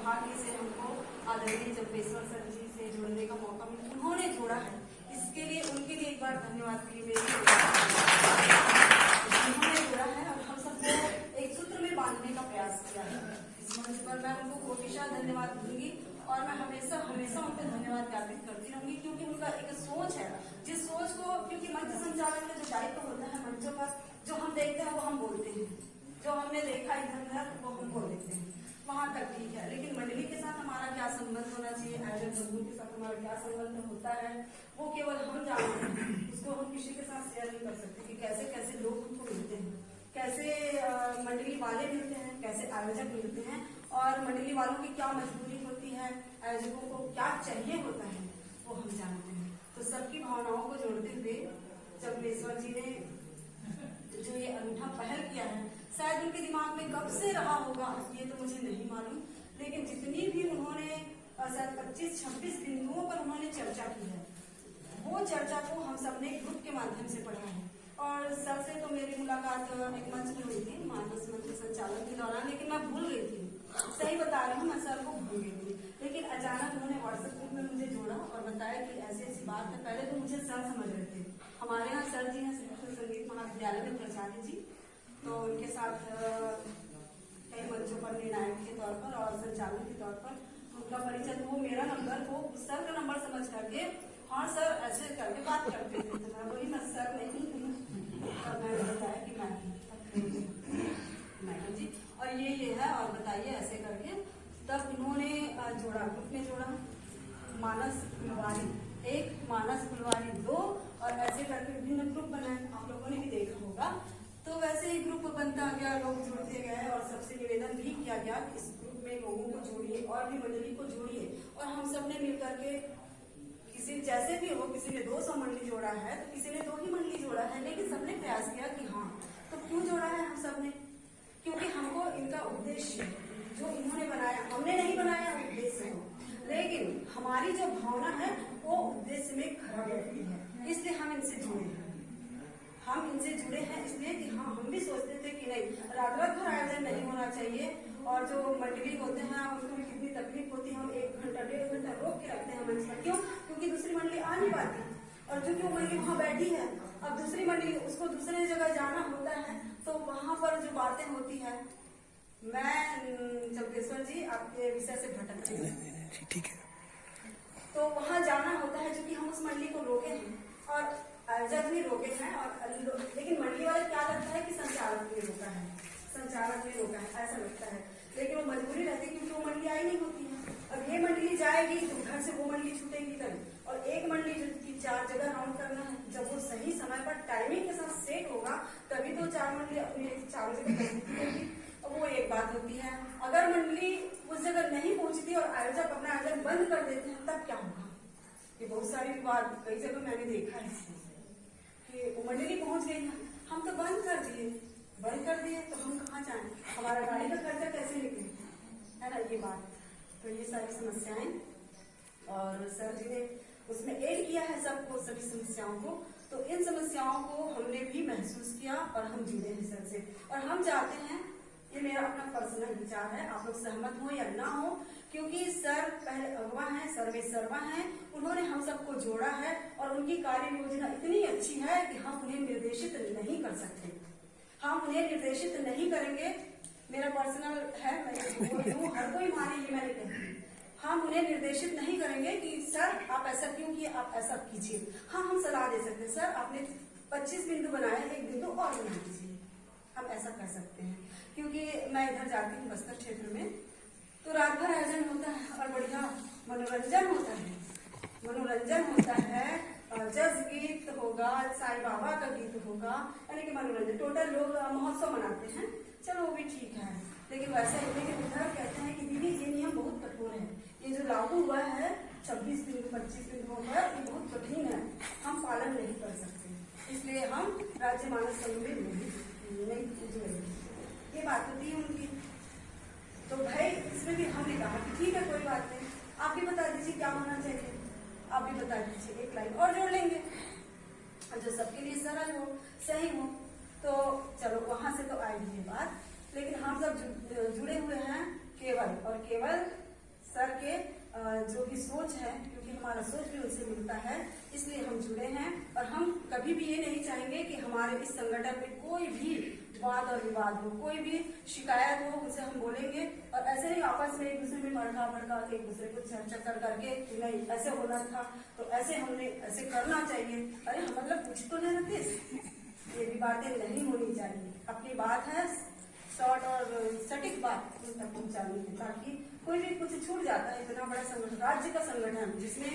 सौभाग्य से हमको आदरणीय जम्पेश्वर सर जी से जुड़ने का मौका मिला, उन्होंने जोड़ा है, इसके लिए उनके लिए एक बार धन्यवाद के लिए उन्होंने जोड़ा है और हम सबको एक सूत्र में बांधने का प्रयास किया है। इस मंच पर मैं उनको कोटिशा धन्यवाद दूंगी और मैं हमेशा हमेशा उनको धन्यवाद ज्ञापित करती रहूंगी, क्योंकि उनका एक सोच है, जिस सोच को, क्योंकि मंच संचालन का जो दायित्व होता है मंचों पर, जो हम देखते हैं वो हम बोलते हैं, जो हमने देखा इधर उधर वो हम बोल देते हैं, वहां तक ठीक है, लेकिन मंडली के साथ हमारा क्या संबंध होना चाहिए, आयोजक बंधुओं के साथ हमारा क्या संबंध होता है, वो केवल हम जानते हैं, उसको हम किसी के साथ शेयर नहीं कर सकते कि कैसे कैसे लोग हमको मिलते हैं, कैसे मंडली वाले मिलते हैं, कैसे आयोजक मिलते हैं और मंडली वालों की क्या मजबूरी होती है, आयोजकों को क्या चाहिए होता है, वो हम जानते हैं। तो सबकी भावनाओं को जोड़ते हुए जम्पेश्वर जी ने जो ये अनूठा पहल किया है, शायद उनके दिमाग में कब से रहा होगा ये तो मुझे नहीं मालूम, लेकिन जितनी भी उन्होंने शायद 25-26 बिंदुओं पर उन्होंने चर्चा की है, वो चर्चा को हम सबने ग्रुप के माध्यम से पढ़ा है। और सर से तो मेरी मुलाकात एक मंच में हुई थी, मानस मंच संचालन के दौरान, लेकिन मैं भूल गई थी, सही बता रही हूँ, मैं सर को भूल गई थी, लेकिन अचानक उन्होंने व्हाट्सएप ग्रुप में मुझे जोड़ा और बताया कि ऐसी ऐसी बात है। पहले तो मुझे सर समझ रहे थे, हमारे यहाँ सर जी हैं संगीत महाविद्यालय में प्राचार्य जी, तो उनके साथ कई मंचों पर निर्णायक के तौर पर और संचालन के तौर पर उनका परिचय, तो वो मेरा नंबर, वो सर का नंबर समझ करके हाँ सर ऐसे करके बात करते थे, तो मैं बोली मैं सर नहीं हूँ, और मैंने बताया कि मैडम जी और ये है और बताइए ऐसे करके, तब उन्होंने जोड़ा, ग्रुप में जोड़ा, मानस फुलवारी 1, मानस फुलवारी 2 और ऐसे करके विभिन्न ग्रुप बनाए, आप लोगों ने भी देखा होगा। तो वैसे ही ग्रुप बनता गया, लोग जुड़ते गए और सबसे निवेदन भी किया गया कि इस ग्रुप में लोगों को जोड़िए और भी मंडली को जोड़िए, और हम सब ने मिलकर के किसी जैसे भी हो, किसी ने 200 मंडली जोड़ा है तो किसी ने 2 ही मंडली जोड़ा है, लेकिन सबने प्रयास किया कि हाँ, तो क्यों जोड़ा है हम सब ने, क्योंकि हमको इनका उद्देश्य जो इन्होंने बनाया, हमने नहीं बनाया उद्देश्य हो, लेकिन हमारी जो भावना है वो उद्देश्य में खरा रहती है, इसलिए हम इनसे जुड़े हैं। हम इनसे जुड़े हैं इसलिए कि हाँ, हम भी सोचते थे कि नहीं, रात भर आयोजन नहीं होना चाहिए, और जो मंडली होते हैं उनको भी कितनी तकलीफ होती है, हम 1 घंटा 1.5 घंटा रोक के रखते हैं मंच पर, क्यों? क्योंकि दूसरी मंडली आ नहीं पाती, और जो क्यों मंडली वहाँ बैठी है, अब दूसरी मंडली उसको दूसरे जगह जाना होता है, तो वहां पर जो बातें होती है, मैं जम्पेश्वर जी आपके विषय से भटकती हूँ, ठीक है, तो वहां जाना होता है, जो कि हम उस मंडली को रोके हैं और आयोजक भी रोके हैं, और लेकिन मंडली वाले क्या लगता है कि संचालक ने रोका है, संचालक ने रोका है, ऐसा लगता है, लेकिन वो मजबूरी रहती है क्योंकि वो मंडली आई नहीं होती है। अब ये मंडली जाएगी तो घर से वो मंडली छूटेगी तभी, और एक मंडली की 4 जगह राउंड करना है, जब वो सही समय पर टाइमिंग के साथ सेट होगा तभी तो 4 मंडली अपनी 4 जगह पहुंचती। अब वो एक बात होती है, अगर मंडली उस जगह नहीं पहुंचती और आयोजक अपना आयोजन बंद कर देते हैं तब क्या होगा? ये बहुत सारी बात कई जगह मैंने देखा है कि वो मंडली पहुंच गई, हम तो बंद कर दिए तो हम कहाँ जाएं, हमारा गाड़ी का खर्चा कैसे निकले, है ना ये बात। तो ये सारी समस्याएं, और सर जी ने उसमें ऐड किया है सबको, सभी समस्याओं को, तो इन समस्याओं को हमने भी महसूस किया और हम जुड़े हैं सर से, और हम चाहते हैं, ये मेरा अपना पर्सनल विचार है, आप लोग सहमत हो या ना हो, क्योंकि सर पहले अगवा हैं, सर्वे सर्वा हैं, उन्होंने हम सबको जोड़ा है और उनकी कार्य योजना इतनी अच्छी है कि हम उन्हें निर्देशित नहीं कर सकते, हम उन्हें निर्देशित नहीं करेंगे, मेरा पर्सनल है, मैं हर कोई माने ये मैंने कहा, हम उन्हें निर्देशित नहीं करेंगे कि सर आप ऐसा क्यों किए, आप ऐसा कीजिए, हाँ हम सलाह दे सकते हैं, सर आपने 25 बिंदु बनाए, 1 बिंदु और बना दीजिए, हम ऐसा कर सकते हैं। क्योंकि मैं इधर जाती हूँ बस्तर क्षेत्र में, तो रात भर आयोजन होता है और बढ़िया मनोरंजन होता है, जज गीत होगा, साईं बाबा का गीत होगा, यानी कि मनोरंजन, टोटल लोग महोत्सव मनाते हैं, चलो वो भी ठीक है, लेकिन वैसे होने के उधर कहते हैं कि दीदी ये नियम बहुत कठोर है, ये जो लागू हुआ है 26 बिंदु 25 बिंदुओं पर, ये बहुत कठिन है, हम पालन नहीं कर सकते, इसलिए हम राज्य मानस संघ में नहीं जुड़े, ये बात होती है उनकी। तो भाई इसमें भी हमने कहा कि ठीक है कोई बात नहीं, आप भी बता दीजिए क्या होना चाहिए, आप भी बता दीजिए, 1 लाइन और जोड़ लेंगे जो सबके लिए सरल हो, सही हो, तो चलो वहां से तो आएगी ये बात, लेकिन हम सब जुड़े हुए हैं केवल और केवल सर के जो भी सोच है, क्योंकि हमारा सोच भी उनसे मिलता है, इसलिए हम जुड़े हैं। और हम कभी भी ये नहीं चाहेंगे कि हमारे इस संगठन में कोई भी वाद और विवाद हो, कोई भी शिकायत हो, उसे हम बोलेंगे। और ऐसे नहीं आपस में एक दूसरे में भड़का के एक दूसरे को चक्कर करके नहीं ऐसे होना था तो ऐसे हमने ऐसे करना चाहिए। अरे मतलब कुछ तो नहीं रहते, ये भी बातें नहीं होनी चाहिए। अपनी बात है शॉर्ट और सटीक बात उन तक पहुंचानी है, ताकि कोई भी कुछ छूट जाता है। इतना बड़ा संगठन, राज्य का संगठन, जिसमें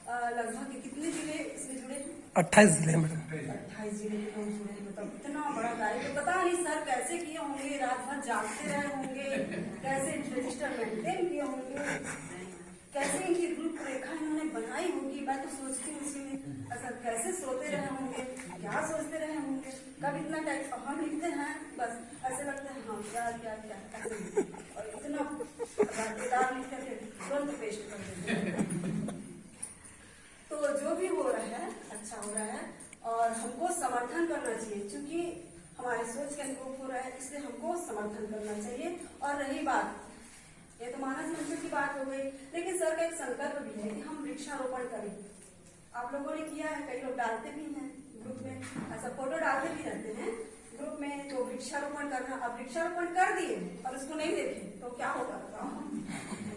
लगभग कितने जिले इसमें जुड़े हैं? 28 जिले मैडम। 28 जिले के लोग जुड़े हैं। मतलब इतना बड़ा दायित्व, तो पता नहीं सर कैसे किए होंगे, रात भर जागते रहे होंगे, कैसे रजिस्टर मेंटेन किए होंगे, कैसे इनकी रूपरेखा इन्होंने बनाई होगी। मैं तो सोचती हूँ इसी में ऐसा कैसे सोते रहे होंगे, क्या सोचते रहे होंगे। कब इतना टाइप हम लिखते हैं बस ऐसे लगता है हाँ क्या क्या क्या ऐसे, और इतना किताब लिख करके तुरंत पेस्ट कर देते हैं। तो जो भी हो रहा है अच्छा हो रहा है और हमको समर्थन करना चाहिए, क्योंकि हमारे सोच के अनुरूप हो रहा है, इसलिए हमको समर्थन करना चाहिए। और रही बात, ये तो मानस मंच की बात हो गई, लेकिन सर का एक संकल्प भी है कि हम वृक्षारोपण करें। आप लोगों ने किया है, कई लोग डालते भी हैं ग्रुप में, ऐसा फोटो डालते भी रहते हैं ग्रुप में। तो वृक्षारोपण करना, अब वृक्षारोपण कर दिए और उसको नहीं देखे तो क्या होगा बताओ?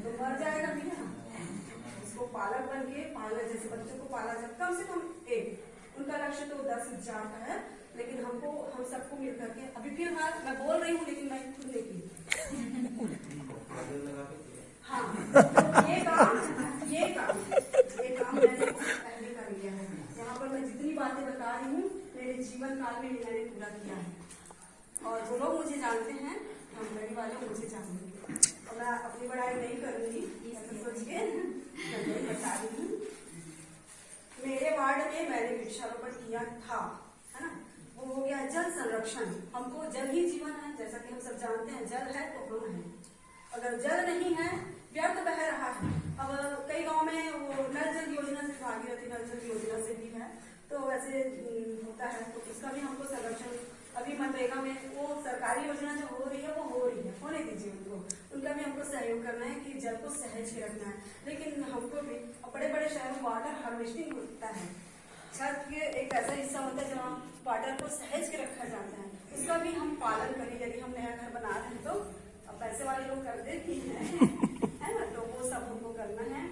तो मर जाएगा भी ना। उसको पालक बन के पालना, जैसे बच्चों को पाला जाए कम से कम एक, उनका लक्ष्य तो 10,000 का है, लेकिन हमको हम सबको मिल करके अभी फिलहाल मैं बोल रही हूँ लेकिन मैं खुद नहीं की। हाँ तो ये काम मैंने पहले कर लिया है। यहाँ पर मैं जितनी बातें बता रही हूँ मेरे जीवन काल में मैंने पूरा किया है। और जो लोग मुझे जानते हैं, हम बड़ी वाले मुझे जानते हैं, और मैं अपनी बड़ाई नहीं करूंगी, सोचिए मैं नहीं बता रही हूँ। मेरे वार्ड में मैंने वृक्षारोपण किया था, है ना। वो हो गया जल संरक्षण। हमको जल ही जीवन है, जैसा कि हम सब जानते हैं, जल है तो हम हैं। अगर जल नहीं है, व्यर्थ बह रहा है। अब कई गांव में वो नल जल योजना से, भागीरथी नल जल योजना से भी है, तो वैसे होता है, तो उसका भी हमको संरक्षण। अभी मनरेगा में वो सरकारी योजना जो हो रही है वो हो रही है, होने दीजिए उनको, उनका भी हमको सहयोग करना है कि जल को सहज के रखना है। लेकिन हमको भी बड़े बड़े शहरों में वाटर हार्वेस्टिंग होता है, छत के एक ऐसा हिस्सा होता है जहाँ वाटर को सहज के रखा जाता है, उसका भी हम पालन करें। यदि हम नया घर बना रहे हैं तो अब पैसे वाले लोग करते भी हैं, है ना, तो वो सब हमको करना है।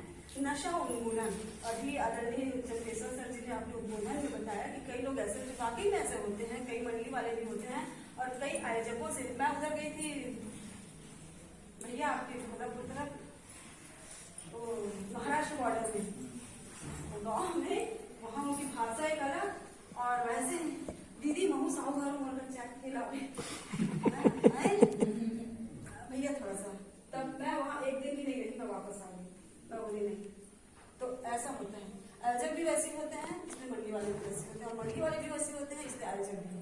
नशा उन्मूलन, अभी आदरणीय चंद्रेश्वर सर जी ने आपको उन्मूलन में बताया कि कई लोग ऐसे वाकई में ऐसे होते हैं, कई मंडली वाले भी होते हैं और कई आयोजकों से। मैं उधर गई थी भैया आपके भगतपुर तरफ, तो महाराष्ट्र बॉर्डर में गाँव में, वहाँ उनकी भाषा एक अलग, और वैसे दीदी महू साहू घर बोलकर चाय खिलावे भैया थोड़ा सा, तब मैं वहाँ एक दिन भी नहीं रही, मैं वापस आ गई, मैं बोली नहीं। तो ऐसा होता है, आयोजक भी वैसे होते हैं, इसमें मंडी वाले भी वैसे होते हैं, और मंडी वाले भी वैसे होते हैं, इसलिए आयोजक भी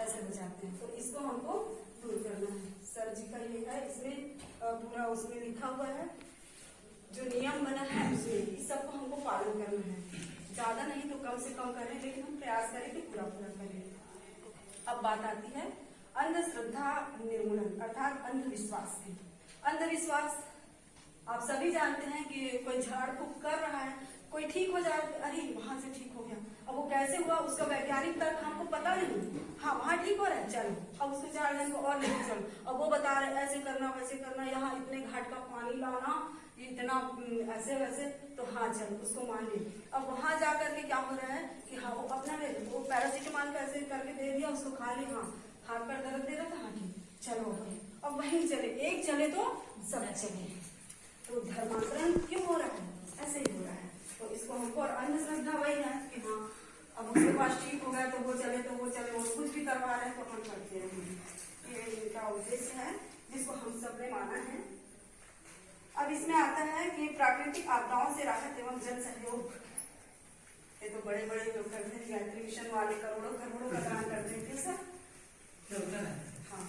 ऐसे हो जाते हैं। तो इसको हमको दूर करना है। सर जी का ये है, इसमें पूरा उसमें लिखा हुआ है, जो नियम बना है उसमें इस सबको हमको पालन करना है। ज्यादा नहीं तो कम से कम करें, लेकिन हम प्रयास करें कि पूरा करें। अब बात आती है अंधश्रद्धा निर्मूलन, अर्थात अंधविश्वास की। अंधविश्वास आप सभी जानते हैं कि कोई झाड़ फूक कर रहा है, कोई ठीक हो जाए, अरे वहां से ठीक हो गया, अब वो कैसे हुआ उसका वैज्ञानिक तर्क हमको पता नहीं। हाँ वहाँ ठीक हो रहा है, चलो अब उसको 4 दिन को और लेके चलो, अब वो बता रहे ऐसे करना वैसे करना, यहाँ इतने घाट का पानी लाना, इतना ऐसे वैसे, तो हाँ चलो उसको मान ली। अब वहां जाकर के क्या हो रहा है कि हाँ वो अपना वो पैरासीटामोल का ऐसे करके दे दिया, उसको खा लिया, हाँ हाथ पर दर्द दे रहा था, हाँ ठीक चलो अब वहीं चले, एक चले तो सब चले। तो धर्मांतरण क्यों हो रहा है? ऐसे ही हो रहा है। तो इसको हमको, और अंधश्रद्धा वही है कि हाँ अब उसके पास ठीक हो गया तो वो चले, तो वो चले, वो कुछ भी करवा रहे हैं तो हम करते हैं। ये इनका उद्देश्य है जिसको हम सब ने माना है। अब इसमें आता है कि प्राकृतिक आपदाओं से राहत एवं जन सहयोग। ये तो बड़े बड़े लोग करते हैं, गायत्री मिशन वाले करोड़ों करोड़ों का दान करते हैं सर। हाँ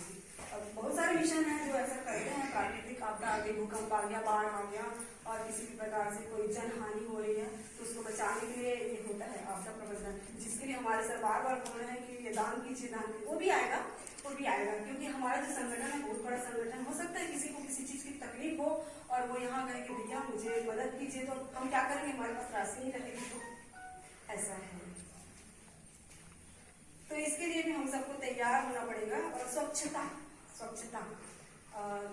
अब बहुत सारे मिशन हैं जो ऐसा करते हैं, प्राकृतिक प्राकृतिक आपदा आ गई, भूकंप आ गया, बाढ़ आ गया और किसी भी प्रकार से कोई जनहानि हो रही है तो उसको बचाने के लिए ये होता है आपदा प्रबंधन, जिसके लिए हमारे सर बार बार बोल रहे हैं कि ये दान कीजिए, दान कीजिए। वो भी आएगा क्योंकि हमारा जो संगठन है बहुत बड़ा संगठन। हो सकता है किसी को किसी चीज की तकलीफ हो और वो यहाँ कहे कि भैया मुझे मदद कीजिए, तो हम क्या करेंगे, हमारे पास राशि नहीं रहेगी, तो ऐसा है। तो इसके लिए भी हम सबको तैयार होना पड़ेगा। और स्वच्छता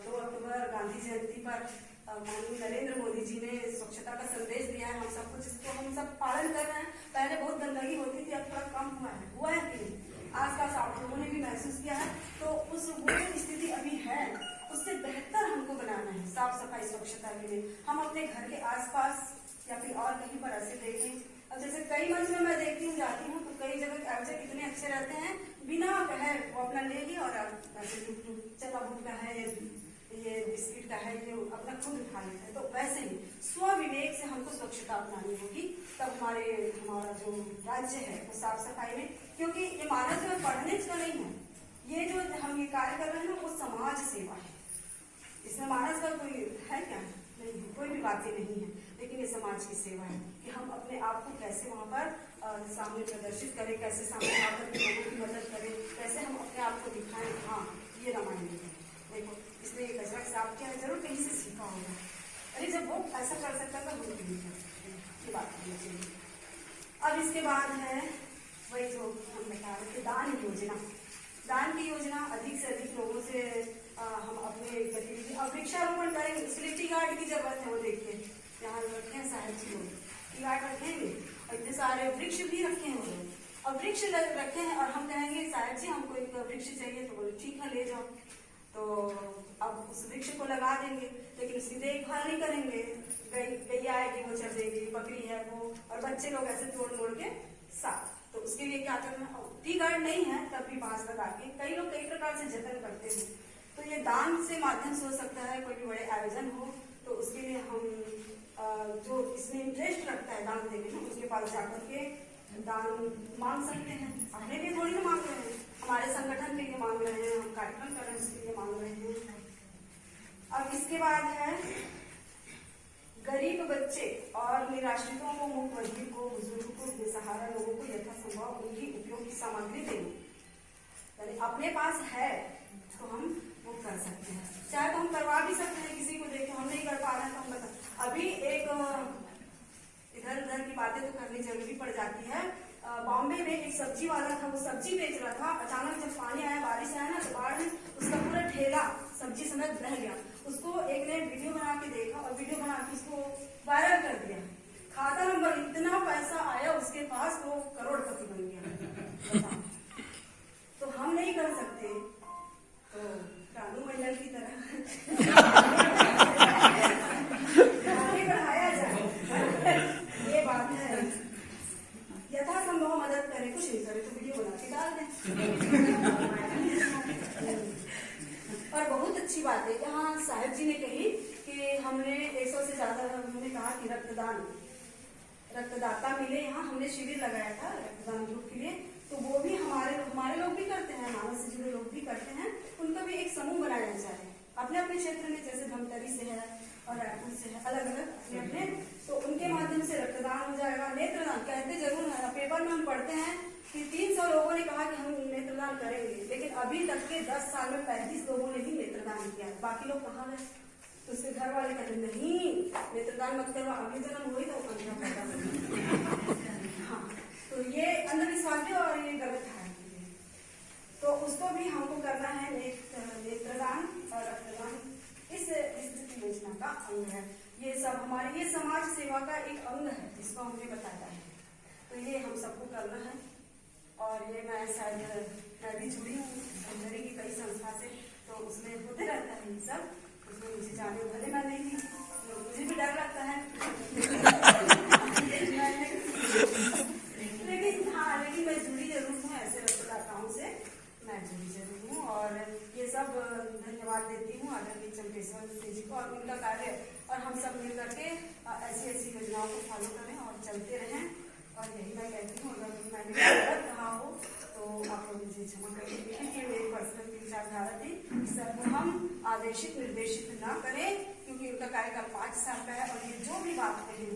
2 अक्टूबर गांधी जयंती पर माननीय नरेंद्र मोदी जी ने स्वच्छता का संदेश दिया है हम सबको, जिसको हम सब पालन कर रहे हैं। पहले बहुत गंदगी होती थी, अब थोड़ा कम हुआ है कि आसपास आप लोगों ने भी महसूस किया है। तो उस वो जो स्थिति अभी है उससे बेहतर हमको बनाना है साफ सफाई स्वच्छता के लिए। हम अपने घर के आसपास या फिर और कहीं पर ऐसे देखें, अब जैसे कई मंच में मैं देखती हूँ, जाती हूँ, तो कई जगह ऑब्जेक्ट इतने अच्छे रहते हैं, बिना कहे वो अपना ले लिया और ऐसे चला बुट का है, ये बिस्किट का है, ये अपना खुद उठा लेते हैं। तो वैसे ही स्वविवेक से हमको स्वच्छता अपनानी होगी, तब हमारा जो राज्य है वो साफ सफाई में, क्योंकि ये मानव जो पढ़ने का नहीं है, ये जो हम ये कार्य कर रहे हैं ना वो समाज सेवा है। इसमें मानव का कोई है क्या, नहीं, कोई भी बातें नहीं है, लेकिन ये समाज की सेवा है कि हम अपने आप को कैसे वहाँ पर सामने प्रदर्शित करें, कैसे सामने आकर के लोगों की मदद करें, कैसे हम अपने आप को दिखाएं, हाँ ये रामायण है। देखो इसने कचरा साफ किया है, जरूर कहीं से सीखा होगा, अरे जब वो ऐसा कर सकता था वो नहीं कर सकते, ये बात करनी चाहिए। अब इसके बाद है वही जो हम बता रहे थे, दान की योजना अधिक से अधिक लोगों से हम अपने गतिविधि। अब वृक्षारोपण करेंगे, इसलिए टी गार्ड की जरूरत है। वो देखिए यहाँ रखे हैं साहब जी, लोग टी गार्ड रखेंगे और इतने सारे वृक्ष भी रखे हैं वो लोग, और वृक्ष रखे हैं और हम कहेंगे साहब जी हमको एक वृक्ष चाहिए, तो बोले ठीक है ले जाओ। तो अब उस वृक्ष को लगा देंगे, लेकिन उसकी देखभाल नहीं करेंगे, गैया आएगी वो चढ़ देगी, बकरी है वो, और बच्चे लोग ऐसे तोड़ मोड़ के साफ। तो उसके लिए क्या करना, टी गार्ड नहीं है तब भी बांस लगा के कई लोग कई प्रकार से जतन करते हैं। तो ये दान से माध्यम से हो सकता है, कोई भी बड़े आयोजन हो तो उसके लिए हम जो इसमें इंटरेस्ट रखता है दान देने में, उसके पास जाकर के दान मांग सकते हैं। अपने लिए थोड़ी ना मांग रहे हैं, हमारे संगठन के लिए मांग रहे हैं, हम कार्यक्रम कर रहे हैं उसके लिए मांग रहे हैं। अब इसके बाद है गरीब बच्चे और निराश्रितों को, मूकबधिर को, बुजुर्ग को, बेसहारा लोगों को यथासंभव उनकी उपयोगी सामग्री देंगे। यानी अपने पास है तो हम वो कर सकते हैं, चाहे तो हम करवा भी सकते हैं, किसी को देखे हम नहीं कर पा रहे हैं तो हम बता। अभी एक इधर उधर की बातें तो करनी जरूरी पड़ जाती है। बॉम्बे में एक सब्जी वाला था, वो सब्जी बेच रहा था, अचानक जब पानी आया, बारिश आया ना, तो बाढ़ में उसका पूरा ठेला सब्जी समेत बह गया। उसको एक ने वीडियो बना के देखा और वीडियो बना के उसको वायरल कर दिया। खाता नंबर इतना पैसा आया उसके पास, वो करोड़पति बन गया। तो हम नहीं कर सकते तो रानू मंडल की तरह आगे बढ़ाया जाए, ये बात है। यथासंभव मदद करें, कुछ नहीं करे तो वीडियो बना के डाल दें। और बहुत अच्छी बात है, यहाँ साहब जी ने कही कि हमने 100 से ज्यादा, हमने कहा कि रक्तदाता मिले। यहाँ हमने शिविर लगाया था रक्तदान ग्रुप के लिए, तो वो भी हमारे लोग भी करते हैं, मानव से जुड़े लोग भी करते हैं। उनका भी एक समूह बनाया जाए अपने अपने क्षेत्र में, जैसे धमतरी से है और रायपुर से है, अलग अलग अपने, तो उनके माध्यम से रक्तदान हो जाएगा। नेत्रदान कहते जरूर है, पेपर में हम पढ़ते हैं कि 300 लोगों ने कहा कि हम नेत्रदान करेंगे, लेकिन अभी तक के 10 साल में 35 लोगों ने ही नेत्रदान किया, बाकी लोग कहाँ गए। तो उसके घर वाले कहते नहीं नेत्रदान मत करवा, अगले जन्म हुई तो अंधा पैदा। हाँ, तो ये अंधविश्वास है और ये गलत है। तो उसको भी हमको करना है, नेत्रदान और रक्तदान इस योजना का अंग है। ये सब हमारे ये समाज सेवा का एक अंग है जिसको हमने बताया है, तो ये हम सबको करना है। और ये मैं शायद मैं भी जुड़ी हूँ धमतरी की कई संस्था से, तो उसमें होते रहता है ये सब, उसमें मुझे जाने भले मैं नहीं थी, मुझे भी डर लगता है लेकिन मैं जुड़ी जरूर हूँ, ऐसे रक्तदाताओं से मैं जुड़ी जरूर हूँ। और ये सब धन्यवाद देती हूँ आदरणीय चंपेश्वर जी को और उनका कार्य, और हम सब मिल करके ऐसी योजनाओं को फॉलो करें और चलते रहें। और यही मैं कहती हूँ, अगर मैंने गलत कहा हो तो आप लोग मुझे क्षमा करें, क्योंकि मेरी पर्सनल विचारधारा थी। सर्वहम आदरणीय आदेशित निर्देशित ना करें, क्योंकि उनका कार्यकाल 5 साल का है और ये जो भी बात कहेंगे